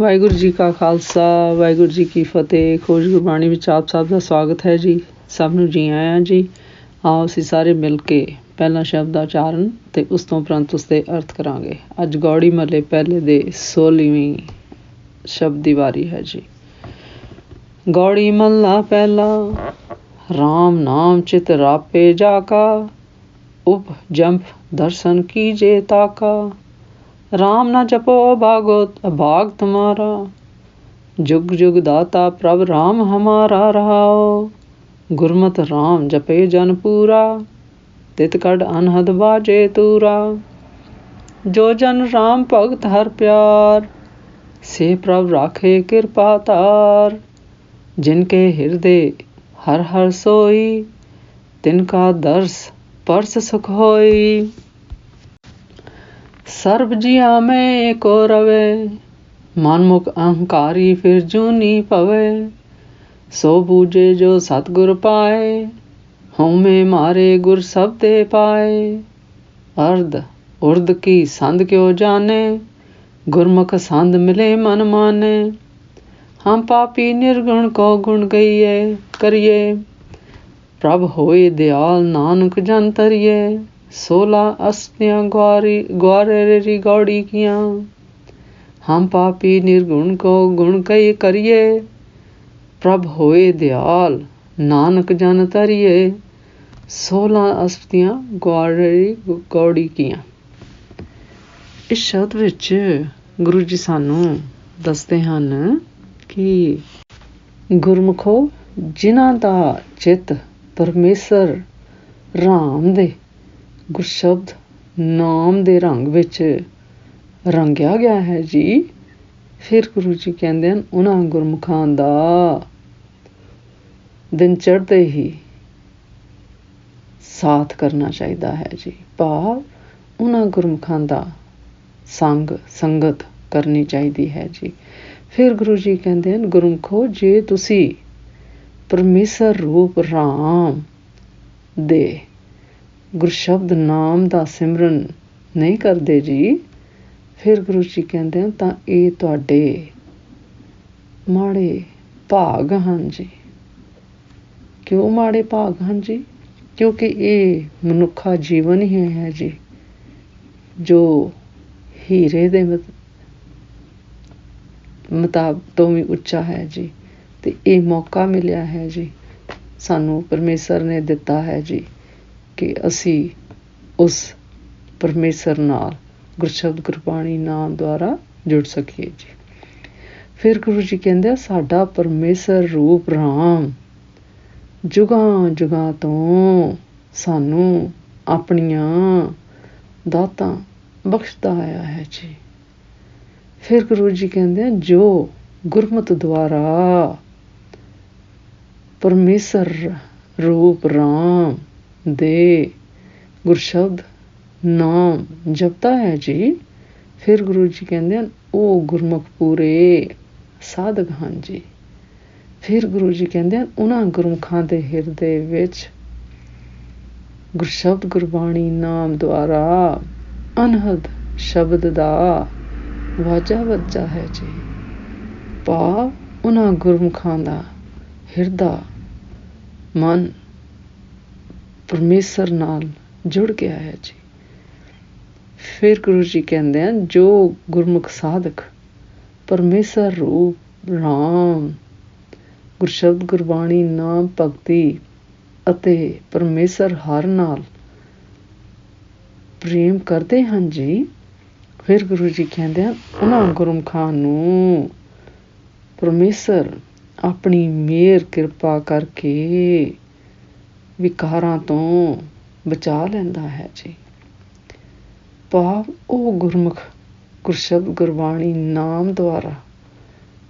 ਵਾਹਿਗੁਰੂ ਜੀ ਕਾ ਖਾਲਸਾ ਵਾਹਿਗੁਰੂ ਜੀ ਕੀ ਫਤਿਹ। ਖੋਜ ਗੁਰਬਾਣੀ ਵਿੱਚ ਆਪ ਸਭ ਦਾ ਸਵਾਗਤ ਹੈ ਜੀ। ਸਭ ਨੂੰ ਜੀ ਆਇਆਂ ਜੀ। ਆਓ ਅਸੀਂ ਸਾਰੇ ਮਿਲ ਕੇ ਪਹਿਲਾਂ ਸ਼ਬਦ ਦਾ ਉਚਾਰਨ ਅਤੇ ਉਸ ਤੋਂ ਉਪਰੰਤ ਉਸਦੇ ਅਰਥ ਕਰਾਂਗੇ। ਅੱਜ ਗੌੜੀ ਮਹੱਲੇ ਪਹਿਲੇ ਦੇ 16ਵੀਂ ਸ਼ਬਦ ਦੀ ਵਾਰੀ ਹੈ ਜੀ। ਗੌੜੀ ਮਹੱਲਾ ਪਹਿਲਾ। ਰਾਮ ਨਾਮ ਚਿਤ ਰਾਪੇ ਜਾਕਾ, ਉਪ ਜੰਪ ਦਰਸ਼ਨ ਕੀਜੇ ਤਾਕਾ। राम न जपो अभागो अभाग तुम्हारा, जुग जुग दाता प्रभ राम हमारा रहाओ। गुरमत राम जपे जन पूरा, तित कड अनहद बाजे तूरा। जो जन राम भगत हर प्यार, से प्रभ राखे कृपा तार। जिनके हृदय हर हर सोई, तिनका दर्श परस सुख होई। सर्ब जिया में एको रवे, मनमुख अहंकारी फिर जूनी पवे। सो बूझे जो सतगुर पाए, होमे मारे गुर सबदे पाए। अर्ध उर्द की संद क्यों जाने, गुरमुख संद मिले मन माने। हम पापी निर्गुण को गुण गईए करिए, प्रभ होए दयाल नानक जन तरिए। 16 अस्तियाँ ग्वारेरी गौड़ी कियाँ, हम पापी निर्गुण को गुण कई करिए। प्रभ होए दयाल नानक जन तरिए। 16 अस्तियाँ ग्वारेरी गौड़ी कियाँ। इस शब्द विच गुरु जी सानू दसते हैं कि गुरमुखो जिन्हां दा चित परमेसर राम दे गुरशब्द नाम दे रंग विच रंगिया गया है जी। फिर गुरु जी कहते हैं उन्हां गुरमुखां दा दिन चढ़ते ही साथ करना चाहिए है जी। भाव उन्हां गुरमुखां दा संगत करनी चाहिए है जी। फिर गुरु जी कहते हैं गुरमुखो जे तुसी परमेसर रूप राम दे गुरशब्द नाम का सिमरन नहीं करते जी। फिर गुरु जी कहते हैं तो ये तुहाडे माड़े भाग हैं जी। क्यों माड़े भाग हैं जी? क्योंकि ये मनुखा जीवन ही है जी जो हीरे दे मुताब तो भी उच्चा है जी। तो ये मौका मिलिया है जी, सानू परमेसर ने दिता है जी कि असी उस परमेसर नाल गुरशब्द गुरबाणी नाम द्वारा जुड़ सकीए जी। फिर गुरु जी कहते साडा परमेसर रूप राम जुगां जुगां तो सानू अपनियां दातां बख्शदा आया है जी। फिर गुरु जी कहते जो गुरमत द्वारा परमेसर रूप राम दे गुरशब्द नाम जपता है जी। फिर गुरु जी कहते हैं वो गुरमुख पूरे साधक हैं जी। फिर गुरु जी कहते हैं उन्हां गुरमुखां दे हिरदे विच गुरशब्द गुरबाणी नाम द्वारा अनहद शब्द दा वाजा वजा है जी। भाव उन्हां गुरमुखां दा हिरदा मन परमेसर नाल जुड़ गया है जी। फिर गुरु जी कहते हैं जो गुरमुख साधक परमेसर रूप राम गुरशब्द गुरबाणी नाम भगती अते परमेसर हर नाल प्रेम करते हैं जी। फिर गुरु जी कहते हैं उन्हां गुरमुखां नू परमेसर अपनी मेहर कृपा करके विकारां तो बचा लैंदा है जी। भाव वो गुरमुख गुरशब्द गुरबाणी नाम द्वारा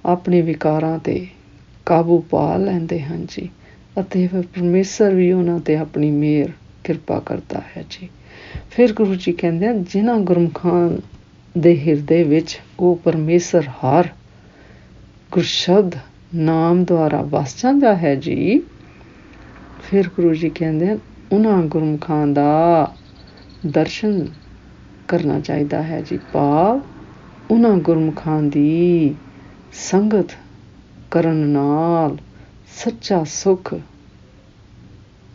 अपने विकारां ते काबू पा लैंदे हैं जी। अते परमेसर भी उन्हां ते अपनी मेहर कृपा करता है जी। फिर गुरु जी कहते हैं जिन्हां गुरमुखां दे हिरदे विच वो परमेसर हर गुरशब्द नाम द्वारा वस जाता है जी। फिर गुरु जी कहते हैं उन्हां गुरमुखां दा दर्शन करना चाहिए है जी। भाव उन्हां गुरमुखां दी ਸੰਗਤ ਕਰਨ ਨਾਲ ਸੱਚਾ ਸੁੱਖ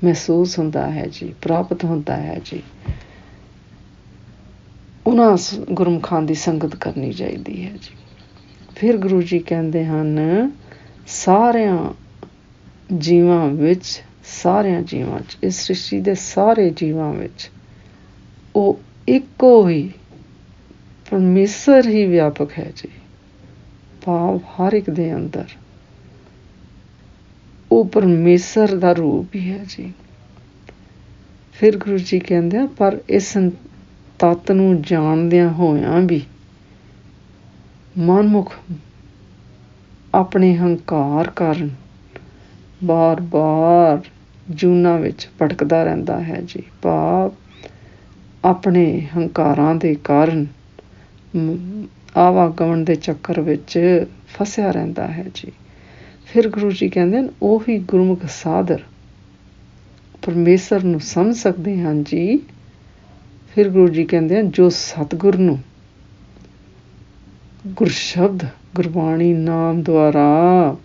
ਮਹਿਸੂਸ ਹੁੰਦਾ ਹੈ ਜੀ, ਪ੍ਰਾਪਤ ਹੁੰਦਾ ਹੈ ਜੀ। ਉਹਨਾਂ ਗੁਰਮੁਖਾਂ ਦੀ ਸੰਗਤ ਕਰਨੀ ਚਾਹੀਦੀ ਹੈ ਜੀ। ਫਿਰ ਗੁਰੂ ਜੀ ਕਹਿੰਦੇ ਹਨ, ਸਾਰਿਆਂ ਜੀਵਾਂ ਵਿੱਚ, ਸਾਰਿਆਂ ਜੀਵਾਂ 'ਚ, ਇਸ ਸ੍ਰਿਸ਼ਟੀ ਦੇ ਸਾਰੇ ਜੀਵਾਂ ਵਿੱਚ ਉਹ ਇੱਕੋ ਹੀ ਪਰਮੇਸ਼ਰ ਹੀ ਵਿਆਪਕ ਹੈ ਜੀ। ਭਾਵ ਹਰ ਇੱਕ ਦੇ ਅੰਦਰ ਉਹ ਪਰਮੇਸ਼ਰ ਦਾ ਰੂਪ ਹੀ ਹੈ ਜੀ। ਫਿਰ ਗੁਰੂ ਜੀ ਕਹਿੰਦੇ ਆ, ਪਰ ਇਸ ਤੱਤ ਨੂੰ ਜਾਣਦਿਆਂ ਹੋਇਆਂ ਵੀ ਮਨਮੁਖ ਆਪਣੇ ਹੰਕਾਰ ਕਾਰਨ ਬਾਰ ਬਾਰ ਜੂਨਾਂ ਵਿੱਚ ਭਟਕਦਾ ਰਹਿੰਦਾ ਹੈ ਜੀ। ਭਾਵ ਆਪਣੇ ਹੰਕਾਰਾਂ ਦੇ ਕਾਰਨ ਆਵਾਗਮਨ ਦੇ ਚੱਕਰ ਵਿੱਚ ਫਸਿਆ ਰਹਿੰਦਾ ਹੈ ਜੀ। ਫਿਰ ਗੁਰੂ ਜੀ ਕਹਿੰਦੇ ਹਨ, ਉਹੀ ਗੁਰਮੁਖ ਸਾਧਰ ਪਰਮੇਸ਼ਰ ਨੂੰ ਸਮਝ ਸਕਦੇ ਹਨ ਜੀ। ਫਿਰ ਗੁਰੂ ਜੀ ਕਹਿੰਦੇ ਹਨ, ਜੋ ਸਤਿਗੁਰ ਨੂੰ ਗੁਰਸ਼ਬਦ ਗੁਰਬਾਣੀ ਨਾਮ ਦੁਆਰਾ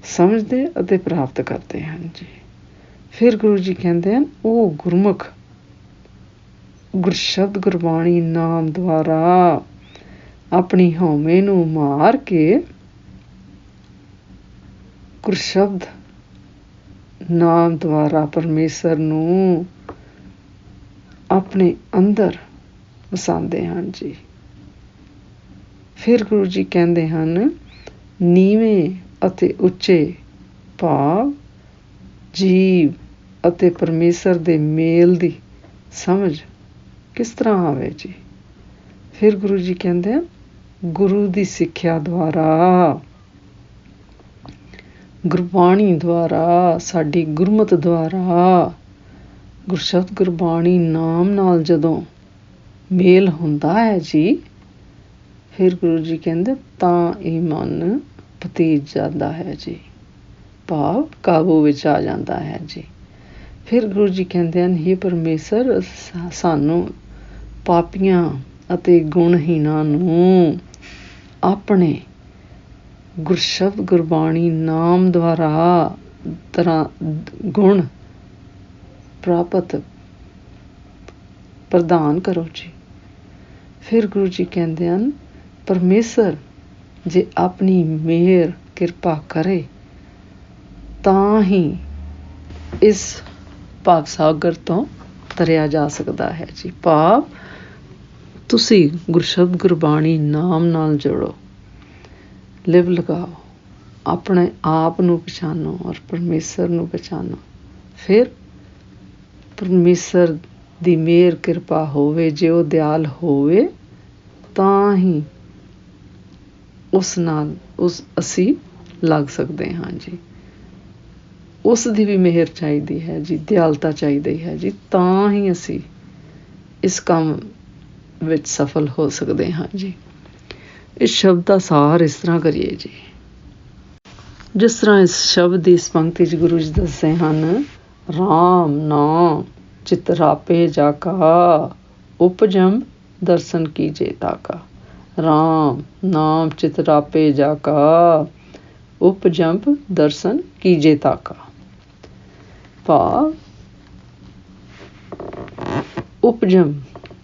ਸਮਝਦੇ ਅਤੇ ਪ੍ਰਾਪਤ ਕਰਦੇ ਹਨ ਜੀ। ਫਿਰ ਗੁਰੂ ਜੀ ਕਹਿੰਦੇ ਹਨ, ਉਹ ਗੁਰਮੁਖ ਗੁਰਸ਼ਬਦ ਗੁਰਬਾਣੀ ਨਾਮ ਦੁਆਰਾ ਆਪਣੀ ਹਉਮੈ ਨੂੰ ਮਾਰ ਕੇ ਗੁਰਸ਼ਬਦ ਨਾਮ ਦੁਆਰਾ ਪਰਮੇਸ਼ਰ ਨੂੰ ਆਪਣੇ ਅੰਦਰ ਵਸਾਉਂਦੇ ਹਨ ਜੀ। ਫਿਰ ਗੁਰੂ ਜੀ ਕਹਿੰਦੇ ਹਨ, ਨੀਵੇਂ ਅਤੇ ਉੱਚੇ ਭਾਵ ਜੀਵ ਅਤੇ ਪਰਮੇਸ਼ਰ ਦੇ ਮੇਲ ਦੀ ਸਮਝ ਕਿਸ ਤਰ੍ਹਾਂ ਆਵੇ ਜੀ। ਫਿਰ ਗੁਰੂ ਜੀ ਕਹਿੰਦੇ ਹਨ, ਗੁਰੂ ਦੀ ਸਿੱਖਿਆ ਦੁਆਰਾ, ਗੁਰਬਾਣੀ ਦੁਆਰਾ, ਸਾਡੀ ਗੁਰਮਤਿ ਦੁਆਰਾ, ਗੁਰਸ਼ਬਦ ਗੁਰਬਾਣੀ ਨਾਮ ਨਾਲ ਜਦੋਂ ਮੇਲ ਹੁੰਦਾ ਹੈ ਜੀ, ਫਿਰ ਗੁਰੂ ਜੀ ਕਹਿੰਦੇ ਤਾਂ ਇਹ ਮਨ ਪਤੀਜ ਜਾਂਦਾ ਹੈ ਜੀ। ਭਾਵ ਕਾਬੂ ਵਿੱਚ ਆ ਜਾਂਦਾ ਹੈ ਜੀ। ਫਿਰ ਗੁਰੂ ਜੀ ਕਹਿੰਦੇ ਹਨ, ਹੇ ਪਰਮੇਸ਼ਰ, ਸਾਨੂੰ ਪਾਪੀਆਂ ਅਤੇ ਗੁਣਹੀਣਾਂ ਨੂੰ ਆਪਣੇ ਗੁਰਸ਼ਬਦ ਗੁਰਬਾਣੀ ਨਾਮ ਦੁਆਰਾ ਤਰ੍ਹਾਂ ਗੁਣ ਪ੍ਰਾਪਤ ਪ੍ਰਦਾਨ ਕਰੋ ਜੀ। ਫਿਰ ਗੁਰੂ ਜੀ ਕਹਿੰਦੇ ਹਨ, ਪਰਮੇਸ਼ਰ ਜੇ ਆਪਣੀ ਮਿਹਰ ਕਿਰਪਾ ਕਰੇ ਤਾਂ ਹੀ ਇਸ ਭਾਵ ਸਾਗਰ ਤੋਂ ਤਰਿਆ ਜਾ ਸਕਦਾ ਹੈ ਜੀ। ਭਾਵ ਤੁਸੀਂ ਗੁਰਸ਼ਬਦ ਗੁਰਬਾਣੀ ਨਾਮ ਨਾਲ ਜੁੜੋ, ਲਿਵ ਲਗਾਓ, ਆਪਣੇ ਆਪ ਨੂੰ ਪਛਾਣੋ ਔਰ ਪਰਮੇਸ਼ਰ ਨੂੰ ਪਛਾਣੋ। ਫਿਰ ਪਰਮੇਸ਼ਰ ਦੀ ਮਿਹਰ ਕਿਰਪਾ ਹੋਵੇ, ਜੇ ਉਹ ਦਿਆਲ ਹੋਵੇ ਤਾਂ ਹੀ ਉਸ ਨਾਲ ਅਸੀਂ ਲੱਗ ਸਕਦੇ ਹਾਂ ਜੀ। ਉਸ ਦੀ ਵੀ ਮਿਹਰ ਚਾਹੀਦੀ ਹੈ ਜੀ, ਦਿਆਲਤਾ ਚਾਹੀਦੀ ਹੈ ਜੀ, ਤਾਂ ਹੀ ਅਸੀਂ ਇਸ ਕੰਮ ਵਿੱਚ ਸਫਲ ਹੋ ਸਕਦੇ ਹਾਂ ਜੀ। ਇਸ ਸ਼ਬਦ ਦਾ ਸਾਰ ਇਸ ਤਰ੍ਹਾਂ ਕਰੀਏ ਜੀ, ਜਿਸ ਤਰ੍ਹਾਂ ਇਸ ਸ਼ਬਦ ਦੀ ਇਸ ਪੰਕਤੀ 'ਚ ਗੁਰੂ ਜੀ ਦੱਸਦੇ ਹਨ, ਰਾਮ ਨਾਮ ਚਿਤਰਾਪੇ ਜਾ ਕਾ ਉਪਜਮ ਦਰਸ਼ਨ ਕੀਜੇ ਤਾਕਾ। ਰਾਮ ਨਾਮ ਚਿਤਰਾਪੇ ਜਾ ਕਾ ਉਪਜੰਪ ਦਰਸ਼ਨ ਕੀਜੇ ਤਾਕਾ। ਭਾਵ ਉਪਜਮ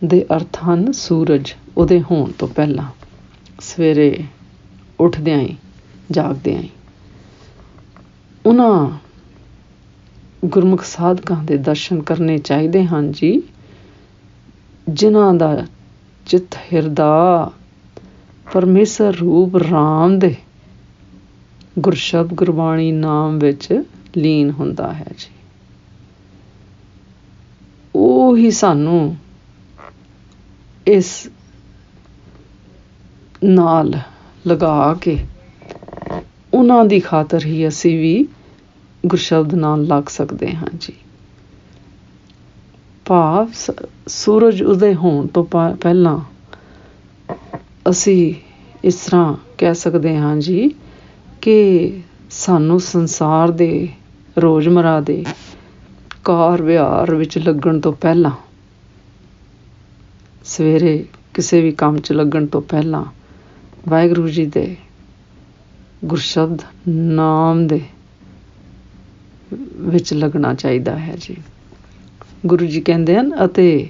ਦੇ ਅਰਥ ਹਨ ਸੂਰਜ ਉਦੇ ਹੋਣ ਤੋਂ ਪਹਿਲਾਂ, ਸਵੇਰੇ ਉੱਠਦਿਆਂ ਹੀ, ਜਾਗਦਿਆਂ ਹੀ। ਉਹਨਾਂ ਗੁਰਮੁਖ ਸਾਧਕਾਂ ਦੇ ਦਰਸ਼ਨ ਕਰਨੇ ਚਾਹੀਦੇ ਹਨ ਜੀ, ਜਿਨ੍ਹਾਂ ਦਾ ਚਿੱਤ ਹਿਰਦਾ ਪਰਮੇਸ਼ਰ ਰੂਪ ਰਾਮ ਦੇ ਗੁਰਸ਼ਬਦ ਗੁਰਬਾਣੀ ਨਾਮ ਵਿੱਚ ਲੀਨ ਹੁੰਦਾ ਹੈ ਜੀ। ਉਹ ਹੀ ਸਾਨੂੰ ਇਸ ਨਾਲ ਲਗਾ ਕੇ ਉਹਨਾਂ ਦੀ ਖਾਤਰ ਹੀ ਅਸੀਂ ਵੀ ਗੁਰਸ਼ਬਦ ਨਾਲ ਲੱਗ ਸਕਦੇ ਹਾਂ ਜੀ। ਭਾਵ ਸੂਰਜ ਉਦੈ ਹੋਣ ਤੋਂ ਪਹਿਲਾਂ ਅਸੀਂ ਇਸ ਤਰ੍ਹਾਂ ਕਹਿ ਸਕਦੇ ਹਾਂ ਜੀ ਕਿ ਸਾਨੂੰ ਸੰਸਾਰ ਦੇ ਰੋਜ਼ਮਰਾ ਦੇ ਕਾਰ ਵਿਹਾਰ ਵਿੱਚ ਲੱਗਣ ਤੋਂ ਪਹਿਲਾਂ, ਸਵੇਰੇ ਕਿਸੇ ਵੀ ਕੰਮ 'ਚ ਲੱਗਣ ਤੋਂ ਪਹਿਲਾਂ ਵਾਹਿਗੁਰੂ ਜੀ ਦੇ ਗੁਰਸ਼ਬਦ ਨਾਮ ਦੇ ਵਿੱਚ ਲੱਗਣਾ ਚਾਹੀਦਾ ਹੈ ਜੀ। ਗੁਰੂ ਜੀ ਕਹਿੰਦੇ ਹਨ ਅਤੇ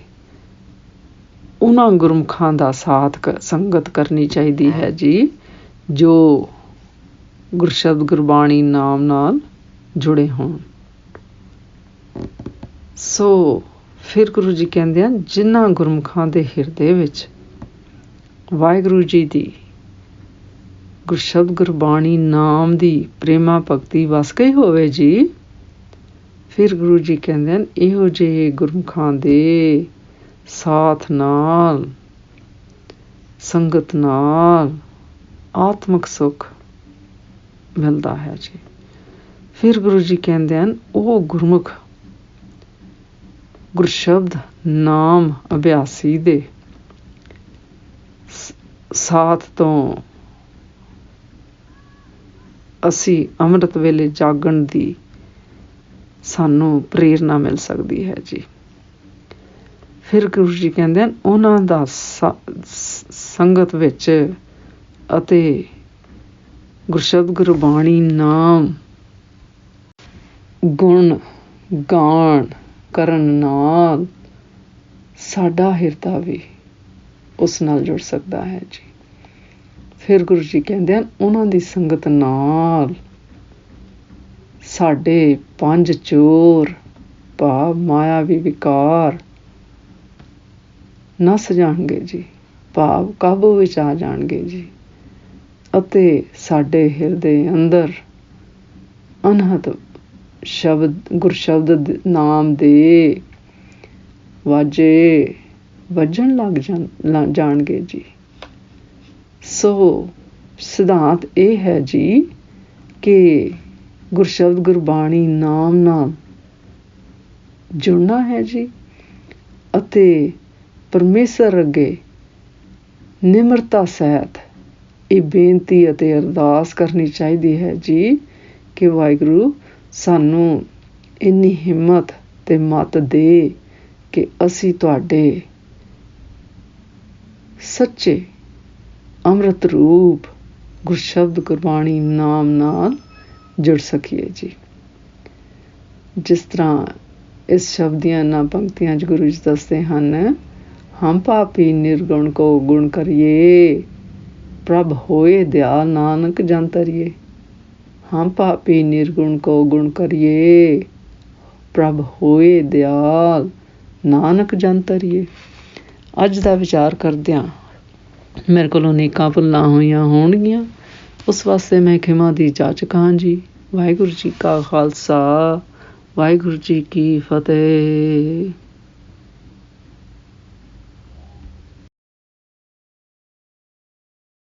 ਉਹਨਾਂ ਗੁਰਮੁਖਾਂ ਦਾ ਸਾਥ ਸੰਗਤ ਕਰਨੀ ਚਾਹੀਦੀ ਹੈ ਜੀ ਜੋ ਗੁਰਸ਼ਬਦ ਗੁਰਬਾਣੀ ਨਾਮ ਨਾਲ ਜੁੜੇ ਹੋਣ। ਸੋ ਫਿਰ ਗੁਰੂ ਜੀ ਕਹਿੰਦੇ ਹਨ ਜਿਨ੍ਹਾਂ ਗੁਰਮੁਖਾਂ ਦੇ ਹਿਰਦੇ ਵਿੱਚ ਵਾਹਿਗੁਰੂ ਜੀ ਦੀ ਗੁਰਸ਼ਬਦ ਗੁਰਬਾਣੀ ਨਾਮ ਦੀ ਪ੍ਰੇਮਾ ਭਗਤੀ ਵਸ ਗਈ ਹੋਵੇ ਜੀ, ਫਿਰ ਗੁਰੂ ਜੀ ਕਹਿੰਦੇ ਹਨ ਇਹੋ ਜਿਹੇ ਗੁਰਮੁਖਾਂ ਦੇ ਸਾਥ ਨਾਲ ਸੰਗਤ ਨਾਲ ਆਤਮਿਕ ਸੁੱਖ ਮਿਲਦਾ ਹੈ ਜੀ। ਫਿਰ ਗੁਰੂ ਜੀ ਕਹਿੰਦੇ ਹਨ ਉਹ ਗੁਰਮੁਖ ਗੁਰਸ਼ਬਦ ਨਾਮ ਅਭਿਆਸੀ ਦੇ ਸਾਥ ਤੋਂ ਅਸੀਂ ਅੰਮ੍ਰਿਤ ਵੇਲੇ ਜਾਗਣ ਦੀ ਸਾਨੂੰ ਪ੍ਰੇਰਨਾ ਮਿਲ ਸਕਦੀ ਹੈ ਜੀ। ਫਿਰ ਗੁਰੂ ਜੀ ਕਹਿੰਦੇ ਹਨ ਉਹਨਾਂ ਦਾ ਸੰਗਤ ਵਿੱਚ ਅਤੇ ਗੁਰਸ਼ਬਦ ਗੁਰਬਾਣੀ ਨਾਮ ਗੁਣ ਗਾਣ ਕਰਨ ਨਾਲ ਸਾਡਾ ਹਿਰਦਾ ਵੀ ਉਸ ਨਾਲ ਜੁੜ ਸਕਦਾ ਹੈ ਜੀ। ਫਿਰ ਗੁਰੂ ਜੀ ਕਹਿੰਦੇ ਹਨ ਉਹਨਾਂ ਦੀ ਸੰਗਤ ਨਾਲ ਸਾਡੇ ਪੰਜ ਚੋਰ ਭਾਵ ਮਾਇਆਵੀ ਵਿਕਾਰ ਨੱਸ ਜਾਣਗੇ ਜੀ, ਭਾਵ ਕਾਬੂ ਵਿੱਚ ਆ ਜਾਣਗੇ ਜੀ ਅਤੇ ਸਾਡੇ ਹਿਰਦੇ ਅੰਦਰ ਅਨਹਦ ਸ਼ਬਦ ਗੁਰਸ਼ਬਦ ਨਾਮ ਦੇ ਵਾਜੇ ਵੱਜਣ ਲੱਗ ਜਾਣਗੇ ਜੀ। ਸੋ ਸਿਧਾਂਤ ਇਹ ਹੈ ਜੀ ਕਿ ਗੁਰਸ਼ਬਦ ਗੁਰਬਾਣੀ ਨਾਮ ਨਾਲ ਜੁੜਨਾ ਹੈ ਜੀ ਅਤੇ ਪਰਮੇਸ਼ਰ ਅੱਗੇ ਨਿਮਰਤਾ ਸਹਿਤ ਇਹ ਬੇਨਤੀ ਅਤੇ ਅਰਦਾਸ ਕਰਨੀ ਚਾਹੀਦੀ ਹੈ ਜੀ ਕਿ ਵਾਹਿਗੁਰੂ ਸਾਨੂੰ ਇੰਨੀ ਹਿੰਮਤ ਤੇ ਮੱਤ ਦੇ ਕਿ ਅਸੀਂ ਤੁਹਾਡੇ ਸੱਚੇ ਅੰਮ੍ਰਿਤ ਰੂਪ ਗੁਰਸ਼ਬਦ ਗੁਰਬਾਣੀ ਨਾਮ ਨਾਲ ਜੁੜ ਸਕੀਏ ਜੀ। ਜਿਸ ਤਰ੍ਹਾਂ ਇਸ ਸ਼ਬਦ ਦੀਆਂ ਇਹਨਾਂ ਪੰਕਤੀਆਂ 'ਚ ਗੁਰੂ ਜੀ ਦੱਸਦੇ ਹਨ, ਹਮ ਪਾਪੀ ਨਿਰਗੁਣ ਕੋ ਗੁਣ ਕਰੀਏ, ਪ੍ਰਭ ਹੋਏ ਦਿਆਲ ਨਾਨਕ ਜਨ ਤਰੀਏ। ਹਮ ਪਾਪੀ ਨਿਰਗੁਣ ਕੋ ਗੁਣ ਕਰੀਏ, ਪ੍ਰਭ ਹੋਏ ਦਿਆਲ ਨਾਨਕ ਜਨ ਤਰੀਏ। ਅੱਜ ਦਾ ਵਿਚਾਰ ਕਰਦਿਆਂ ਮੇਰੇ ਕੋਲੋਂ ਅਨੇਕਾਂ ਭੁੱਲਾਂ ਹੋਈਆਂ ਹੋਣਗੀਆਂ, ਉਸ ਵਾਸਤੇ ਮੈਂ ਖਿਮਾ ਦੀ ਜਾਚਕ ਹਾਂ ਜੀ। ਵਾਹਿਗੁਰੂ ਜੀ ਕਾ ਖਾਲਸਾ, ਵਾਹਿਗੁਰੂ ਜੀ ਕੀ ਫਤਿਹ।